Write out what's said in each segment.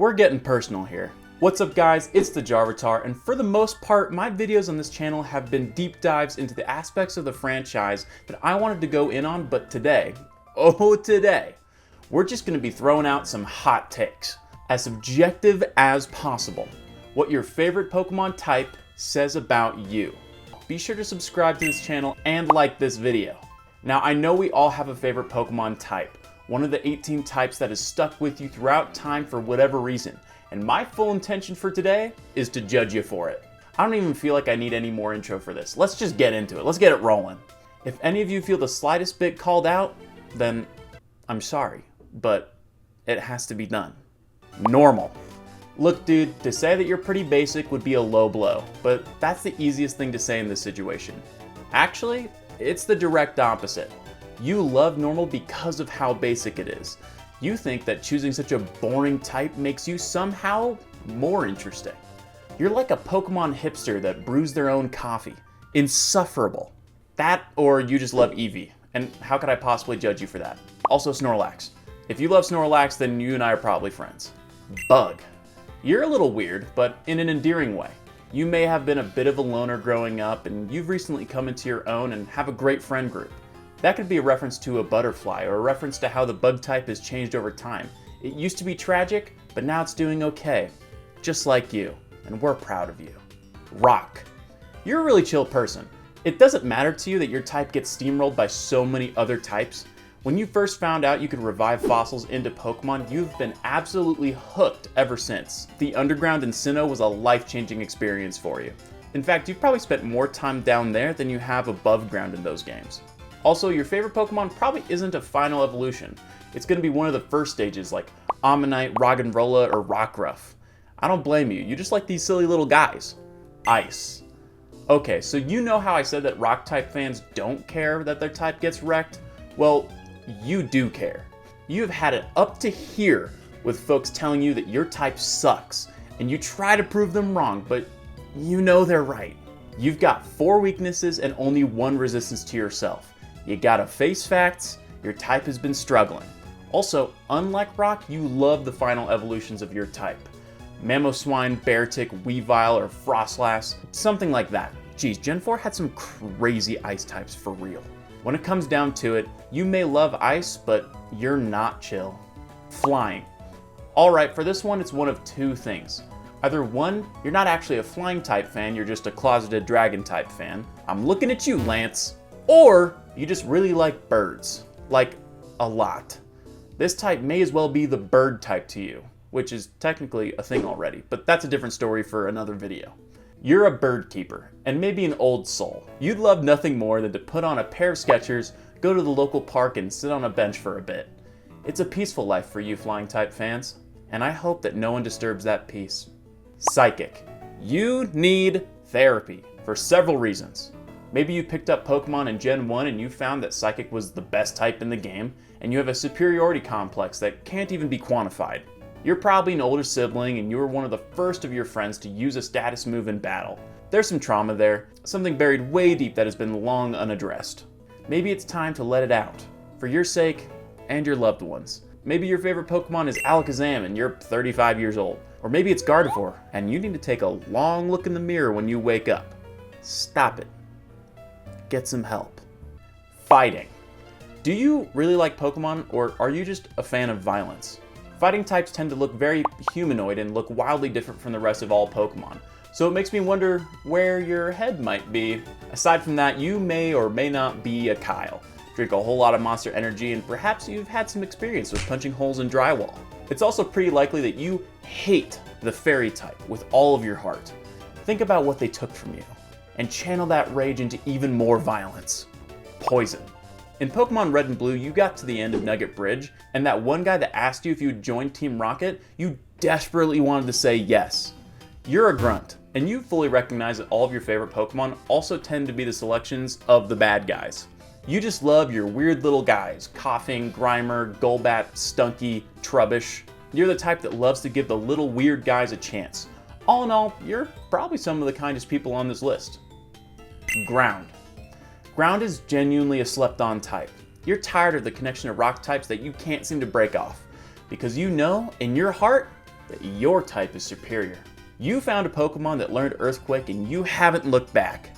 We're getting personal here. What's up guys, it's TheJarvitar, and for the most part, my videos on this channel have been deep dives into the aspects of the franchise that I wanted to go in on, but today, we're just gonna be throwing out some hot takes. As subjective as possible, what your favorite Pokemon type says about you. Be sure to subscribe to this channel and like this video. Now, I know we all have a favorite Pokemon type, one of the 18 types that has stuck with you throughout time for whatever reason, and my full intention for today is to judge you for it. I don't even feel like I need any more intro for this. Let's just get into it. Let's get it rolling. If any of you feel the slightest bit called out, then I'm sorry, but it has to be done. Normal. Look, dude, to say that you're pretty basic would be a low blow, but that's the easiest thing to say in this situation. Actually, it's the direct opposite. You love normal because of how basic it is. You think that choosing such a boring type makes you somehow more interesting. You're like a Pokemon hipster that brews their own coffee. Insufferable. That, or you just love Eevee, and how could I possibly judge you for that? Also Snorlax. If you love Snorlax, then you and I are probably friends. Bug. You're a little weird, but in an endearing way. You may have been a bit of a loner growing up, and you've recently come into your own and have a great friend group. That could be a reference to a butterfly, or a reference to how the bug type has changed over time. It used to be tragic, but now it's doing okay. Just like you, and we're proud of you. Rock. You're a really chill person. It doesn't matter to you that your type gets steamrolled by so many other types. When you first found out you could revive fossils into Pokemon, you've been absolutely hooked ever since. The underground in Sinnoh was a life-changing experience for you. In fact, you've probably spent more time down there than you have above ground in those games. Also, your favorite Pokemon probably isn't a final evolution. It's going to be one of the first stages like Ammonite, Roggenrola, or Rockruff. I don't blame you, you just like these silly little guys. Ice. Okay, so you know how I said that rock type fans don't care that their type gets wrecked? Well, you do care. You have had it up to here with folks telling you that your type sucks, and you try to prove them wrong, but you know they're right. You've got 4 weaknesses and only 1 resistance to yourself. You gotta face facts, your type has been struggling. Also, unlike Rock, you love the final evolutions of your type. Mamoswine, Beartic, Weavile, or Frostlass, something like that. Geez, Gen 4 had some crazy ice types for real. When it comes down to it, you may love ice, but you're not chill. Flying. Alright, for this one, it's one of 2 things. Either 1, you're not actually a flying type fan, you're just a closeted dragon type fan. I'm looking at you, Lance. Or, you just really like birds. Like, a lot. This type may as well be the bird type to you, which is technically a thing already, but that's a different story for another video. You're a bird keeper, and maybe an old soul. You'd love nothing more than to put on a pair of Skechers, go to the local park, and sit on a bench for a bit. It's a peaceful life for you flying type fans, and I hope that no one disturbs that peace. Psychic. You need therapy, for several reasons. Maybe you picked up Pokemon in Gen 1 and you found that Psychic was the best type in the game, and you have a superiority complex that can't even be quantified. You're probably an older sibling and you were one of the first of your friends to use a status move in battle. There's some trauma there, something buried way deep that has been long unaddressed. Maybe it's time to let it out, for your sake and your loved ones. Maybe your favorite Pokemon is Alakazam and you're 35 years old. Or maybe it's Gardevoir and you need to take a long look in the mirror when you wake up. Stop it. Get some help. Fighting. Do you really like Pokemon, or are you just a fan of violence? Fighting types tend to look very humanoid and look wildly different from the rest of all Pokemon, so it makes me wonder where your head might be. Aside from that, you may or may not be a Kyle. Drink a whole lot of Monster Energy, and perhaps you've had some experience with punching holes in drywall. It's also pretty likely that you hate the Fairy type with all of your heart. Think about what they took from you, and channel that rage into even more violence. Poison. In Pokemon Red and Blue, you got to the end of Nugget Bridge, and that one guy that asked you if you'd join Team Rocket, you desperately wanted to say yes. You're a grunt, and you fully recognize that all of your favorite Pokemon also tend to be the selections of the bad guys. You just love your weird little guys, Coughing, Grimer, Golbat, Stunky, Trubbish. You're the type that loves to give the little weird guys a chance. All in all, you're probably some of the kindest people on this list. Ground. Ground is genuinely a slept-on type. You're tired of the connection to rock types that you can't seem to break off, because you know, in your heart, that your type is superior. You found a Pokemon that learned Earthquake and you haven't looked back.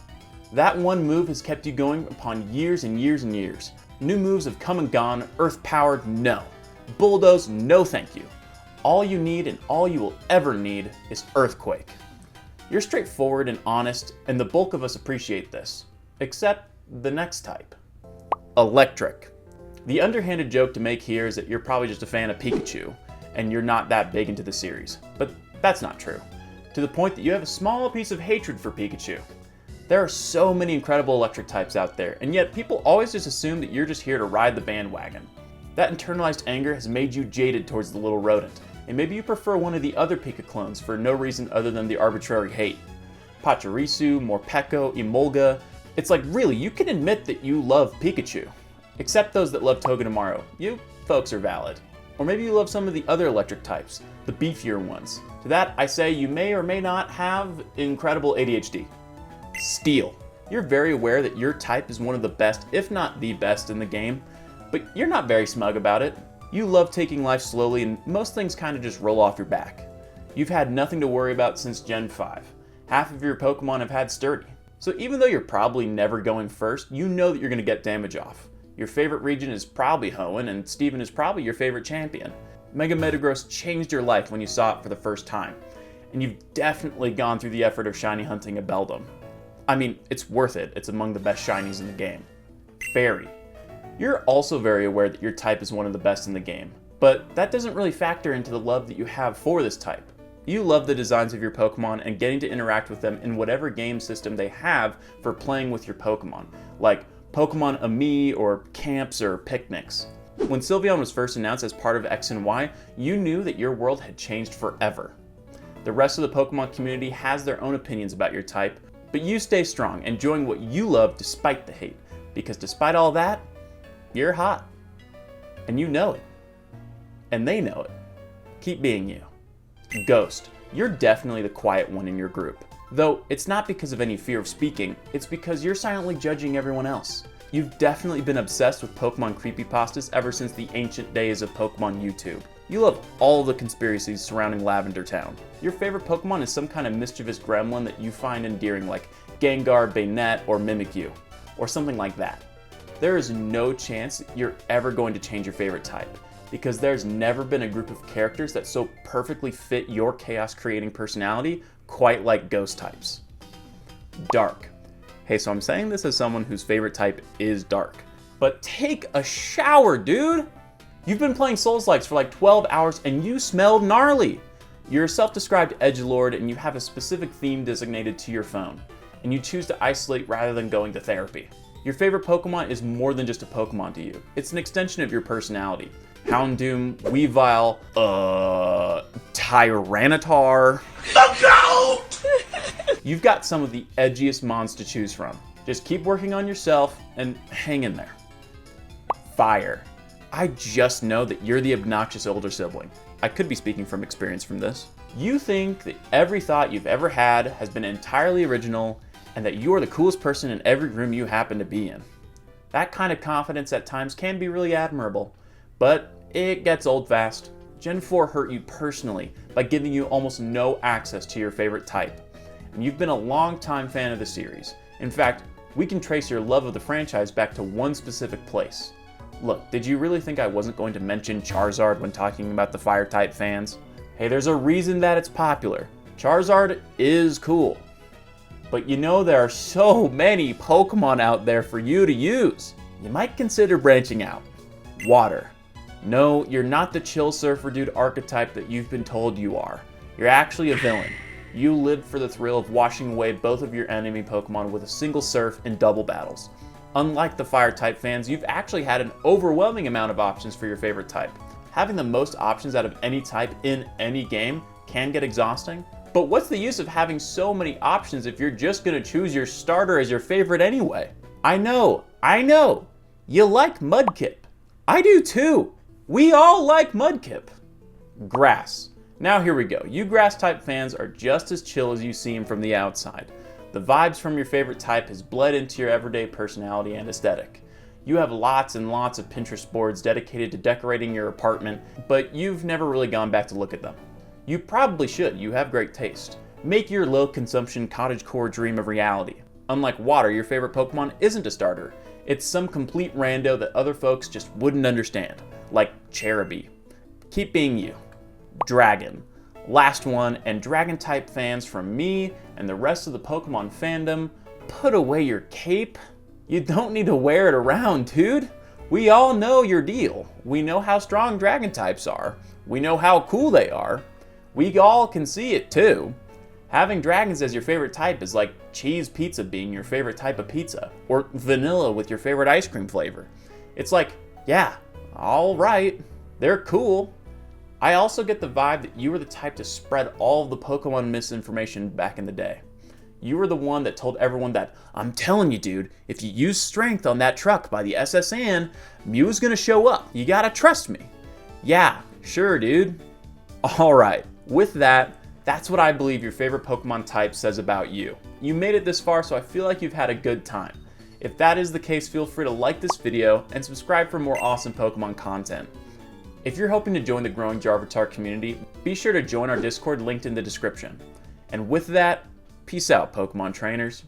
That one move has kept you going upon years and years and years. New moves have come and gone. Earth-powered, no. Bulldoze, no thank you. All you need and all you will ever need is Earthquake. You're straightforward and honest, and the bulk of us appreciate this. Except the next type. Electric. The underhanded joke to make here is that you're probably just a fan of Pikachu, and you're not that big into the series. But that's not true. To the point that you have a small piece of hatred for Pikachu. There are so many incredible electric types out there, and yet people always just assume that you're just here to ride the bandwagon. That internalized anger has made you jaded towards the little rodent, and maybe you prefer one of the other Pika clones for no reason other than the arbitrary hate. Pachirisu, Morpeko, Emolga. It's like, really, you can admit that you love Pikachu. Except those that love Togedemaru. You folks are valid. Or maybe you love some of the other electric types, the beefier ones. To that, I say you may or may not have incredible ADHD. Steel. You're very aware that your type is one of the best, if not the best in the game, but you're not very smug about it. You love taking life slowly and most things kind of just roll off your back. You've had nothing to worry about since Gen 5. Half of your Pokemon have had Sturdy. So even though you're probably never going first, you know that you're going to get damage off. Your favorite region is probably Hoenn, and Steven is probably your favorite champion. Mega Metagross changed your life when you saw it for the first time, and you've definitely gone through the effort of shiny hunting a Beldum. I mean, it's worth it. It's among the best shinies in the game. Fairy. You're also very aware that your type is one of the best in the game, but that doesn't really factor into the love that you have for this type. You love the designs of your Pokemon and getting to interact with them in whatever game system they have for playing with your Pokemon, like Pokemon Ami or camps or picnics. When Sylveon was first announced as part of X and Y, you knew that your world had changed forever. The rest of the Pokemon community has their own opinions about your type, but you stay strong, enjoying what you love despite the hate, because despite all that, you're hot. And you know it. And they know it. Keep being you. Ghost. You're definitely the quiet one in your group. Though it's not because of any fear of speaking, it's because you're silently judging everyone else. You've definitely been obsessed with Pokemon creepypastas ever since the ancient days of Pokemon YouTube. You love all the conspiracies surrounding Lavender Town. Your favorite Pokemon is some kind of mischievous gremlin that you find endearing, like Gengar, Banette, or Mimikyu, or something like that. There is no chance you're ever going to change your favorite type, because there's never been a group of characters that so perfectly fit your chaos-creating personality quite like ghost types. Dark. Hey, so I'm saying this as someone whose favorite type is dark. But take a shower, dude! You've been playing Souls-likes for like 12 hours and you smell gnarly! You're a self-described edgelord and you have a specific theme designated to your phone, and you choose to isolate rather than going to therapy. Your favorite Pokemon is more than just a Pokemon to you. It's an extension of your personality. Houndoom, Weavile, Tyranitar. Look out! You've got some of the edgiest mons to choose from. Just keep working on yourself and hang in there. Fire. I just know that you're the obnoxious older sibling. I could be speaking from experience from this. You think that every thought you've ever had has been entirely original and that you are the coolest person in every room you happen to be in. That kind of confidence at times can be really admirable, but it gets old fast. Gen 4 hurt you personally by giving you almost no access to your favorite type, and you've been a long-time fan of the series. In fact, we can trace your love of the franchise back to one specific place. Look, did you really think I wasn't going to mention Charizard when talking about the Fire-type fans? Hey, there's a reason that it's popular. Charizard is cool. But you know there are so many Pokemon out there for you to use. You might consider branching out. Water. No, you're not the chill surfer dude archetype that you've been told you are. You're actually a villain. You lived for the thrill of washing away both of your enemy Pokemon with a single surf in double battles. Unlike the Fire-type fans, you've actually had an overwhelming amount of options for your favorite type. Having the most options out of any type in any game can get exhausting, but what's the use of having so many options if you're just gonna choose your starter as your favorite anyway? I know, you like Mudkip. I do too. We all like Mudkip. Grass. Now here we go. You Grass-type fans are just as chill as you seem from the outside. The vibes from your favorite type has bled into your everyday personality and aesthetic. You have lots and lots of Pinterest boards dedicated to decorating your apartment, but you've never really gone back to look at them. You probably should, you have great taste. Make your low consumption cottagecore dream a reality. Unlike water, your favorite Pokemon isn't a starter. It's some complete rando that other folks just wouldn't understand. Like Cherubi. Keep being you. Dragon. Last one, and Dragon type fans from me and the rest of the Pokemon fandom, put away your cape. You don't need to wear it around, dude. We all know your deal. We know how strong Dragon types are. We know how cool they are. We all can see it too. Having dragons as your favorite type is like cheese pizza being your favorite type of pizza, or vanilla with your favorite ice cream flavor. It's like, yeah, all right, they're cool. I also get the vibe that you were the type to spread all of the Pokemon misinformation back in the day. You were the one that told everyone that, I'm telling you dude, if you use strength on that truck by the SSN, Mew's gonna show up. You gotta trust me. Yeah, sure dude. Alright, with that, that's what I believe your favorite Pokemon type says about you. You made it this far, so I feel like you've had a good time. If that is the case, feel free to like this video and subscribe for more awesome Pokemon content. If you're hoping to join the growing JarviTar community, be sure to join our Discord linked in the description. And with that, peace out, Pokemon trainers.